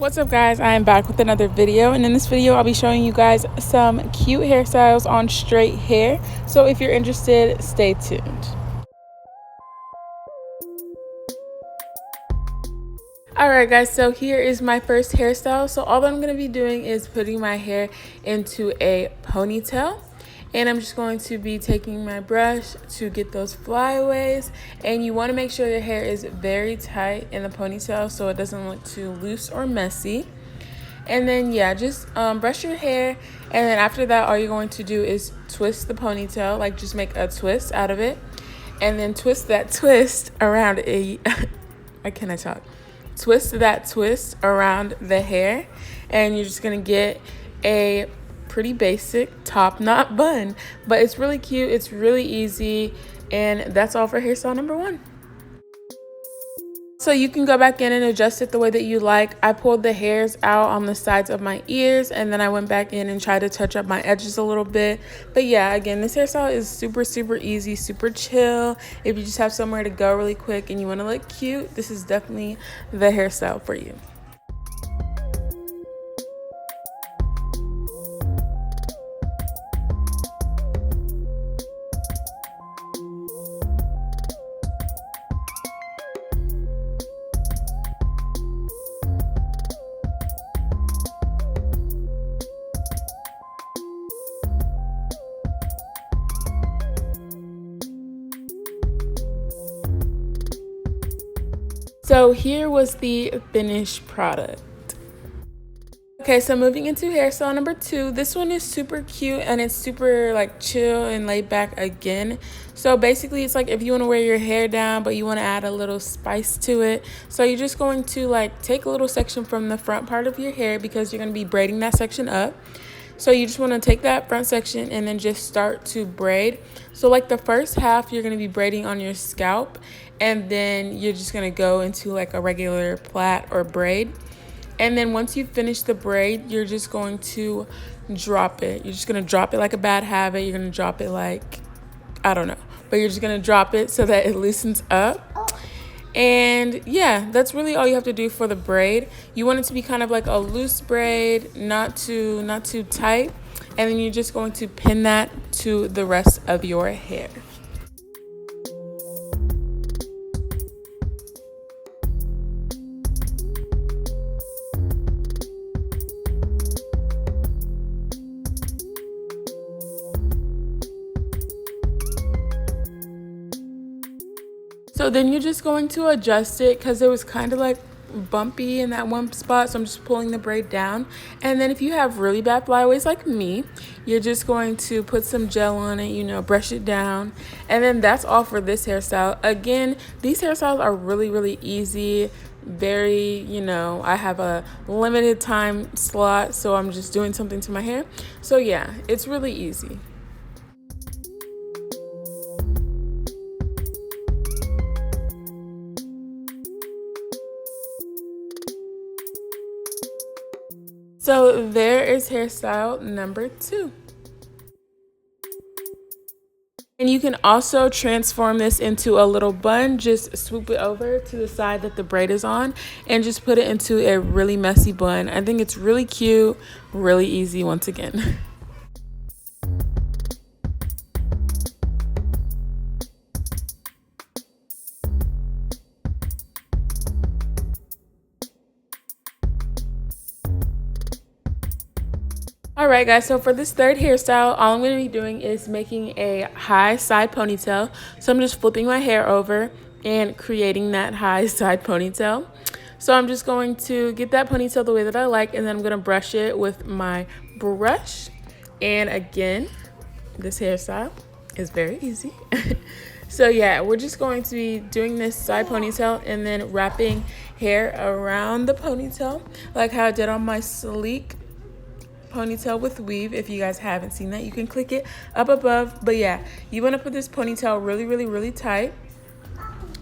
What's up guys, I am back with another video, and in this video I'll be showing you guys some cute hairstyles on straight hair. So if you're interested, stay tuned. Alright guys, so here is my first hairstyle. So all that I'm going to be doing is putting my hair into a ponytail. And I'm just going to be taking my brush to get those flyaways. And you want to make sure your hair is very tight in the ponytail so it doesn't look too loose or messy. And then yeah, just brush your hair, and then after that all you're going to do is twist the ponytail, like just make a twist out of it, and then twist that twist around a twist that twist around the hair, and you're just gonna get a pretty basic top knot bun. But it's really cute, it's really easy, and that's all for hairstyle number 1. So you can go back in and adjust it the way that you like. I pulled the hairs out on the sides of my ears, and then I went back in and tried to touch up my edges a little bit. But yeah, again, this hairstyle is super easy, super chill. If you just have somewhere to go really quick and you want to look cute, this is definitely the hairstyle for you. So here was the finished product. Okay, so moving into hairstyle number 2. This one is super cute and it's super like chill and laid back again. So basically it's like if you want to wear your hair down but you want to add a little spice to it. So you're just going to like take a little section from the front part of your hair because you're going to be braiding that section up. So you just want to take that front section and then just start to braid. So like the first half you're going to be braiding on your scalp, and then you're just going to go into like a regular plait or braid. And then once you finish the braid, you're just going to drop it. You're just going to drop it like a bad habit. You're going to drop it like, I don't know, but you're just going to drop it so that it loosens up. And yeah, that's really all you have to do for the braid. You want it to be kind of like a loose braid, not too tight, and then you're just going to pin that to the rest of your hair. So then you're just going to adjust it because it was kind of like bumpy in that one spot. So I'm just pulling the braid down. And then if you have really bad flyaways like me, you're just going to put some gel on it, you know, brush it down. And then that's all for this hairstyle. Again, these hairstyles are really easy. Very, you know, I have a limited time slot, so I'm just doing something to my hair. So yeah, it's really easy. So there is hairstyle number 2. And you can also transform this into a little bun. Just swoop it over to the side that the braid is on and just put it into a really messy bun. I think it's really cute, really easy once again. Alright guys, so for this third hairstyle, all I'm going to be doing is making a high side ponytail. So I'm just flipping my hair over and creating that high side ponytail. So I'm just going to get that ponytail the way that I like, and then I'm going to brush it with my brush. And again, this hairstyle is very easy. So yeah, we're just going to be doing this side ponytail and then wrapping hair around the ponytail like how I did on my sleek ponytail with weave. If you guys haven't seen that, you can click it up above. But yeah, you want to put this ponytail really tight,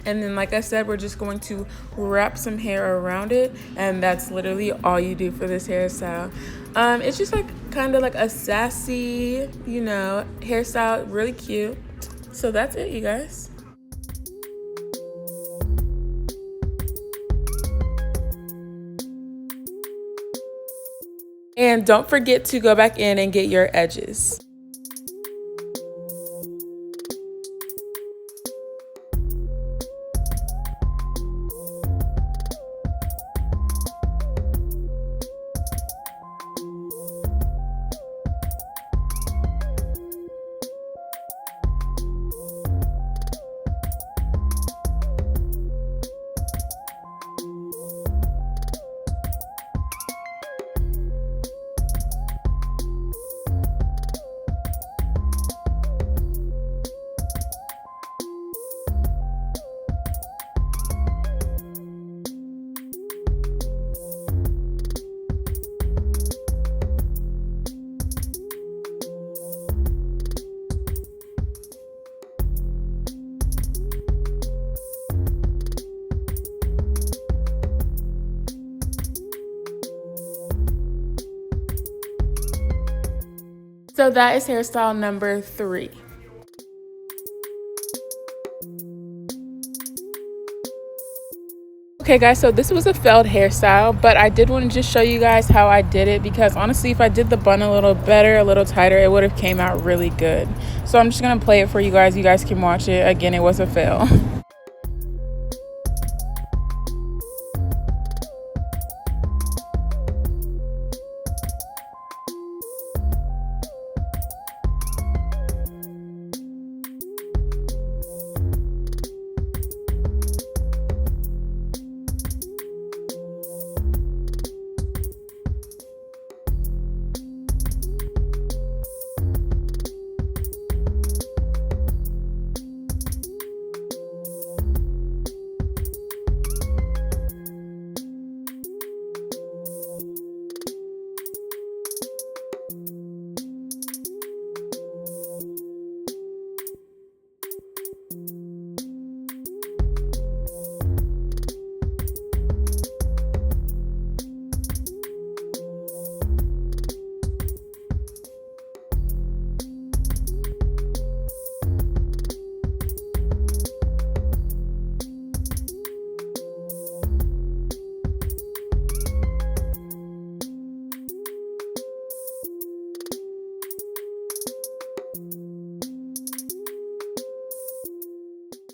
and then like I said, we're just going to wrap some hair around it, and that's literally all you do for this hairstyle. It's just like kind of like a sassy, you know, hairstyle, really cute. So that's it, you guys. And don't forget to go back in and get your edges. So that is hairstyle number 3. Okay guys, so this was a failed hairstyle, but I did want to just show you guys how I did it, because honestly if I did the bun a little better, a little tighter, it would have came out really good. So I'm just gonna play it for you guys can watch it. Again, it was a fail.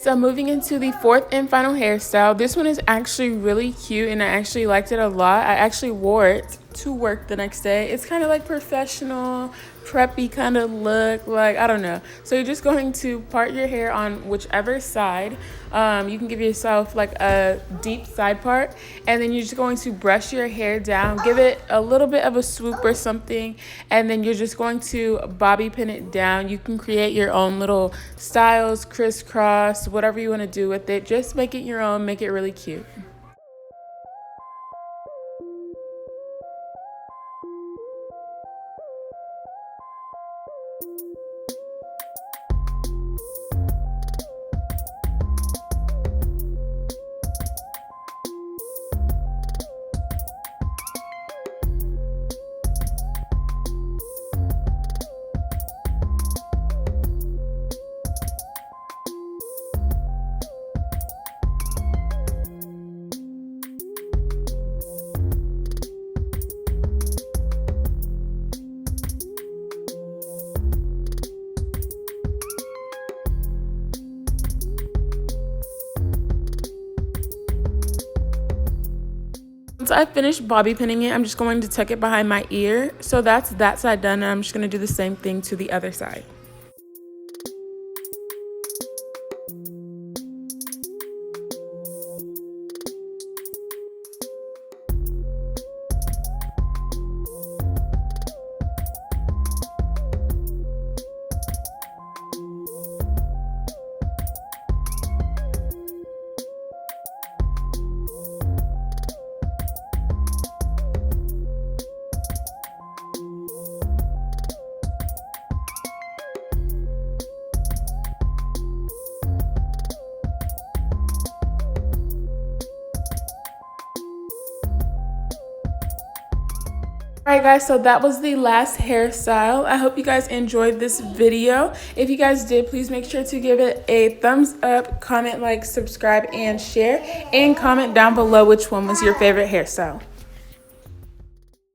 So moving into the 4th and final hairstyle, this one is actually really cute and I actually liked it a lot. I actually wore it to work the next day. It's kind of like professional, preppy kind of look, like I don't know. So you're just going to part your hair on whichever side. You can give yourself like a deep side part, and then you're just going to brush your hair down, give it a little bit of a swoop or something, and then you're just going to bobby pin it down. You can create your own little styles, crisscross, whatever you want to do with it. Just make it your own, make it really cute. Once I finish bobby pinning it, I'm just going to tuck it behind my ear. So that's that side done, and I'm just going to do the same thing to the other side. Alright guys, so that was the last hairstyle. I hope you guys enjoyed this video. If you guys did, please make sure to give it a thumbs up, comment, like, subscribe, and share. And comment down below which one was your favorite hairstyle.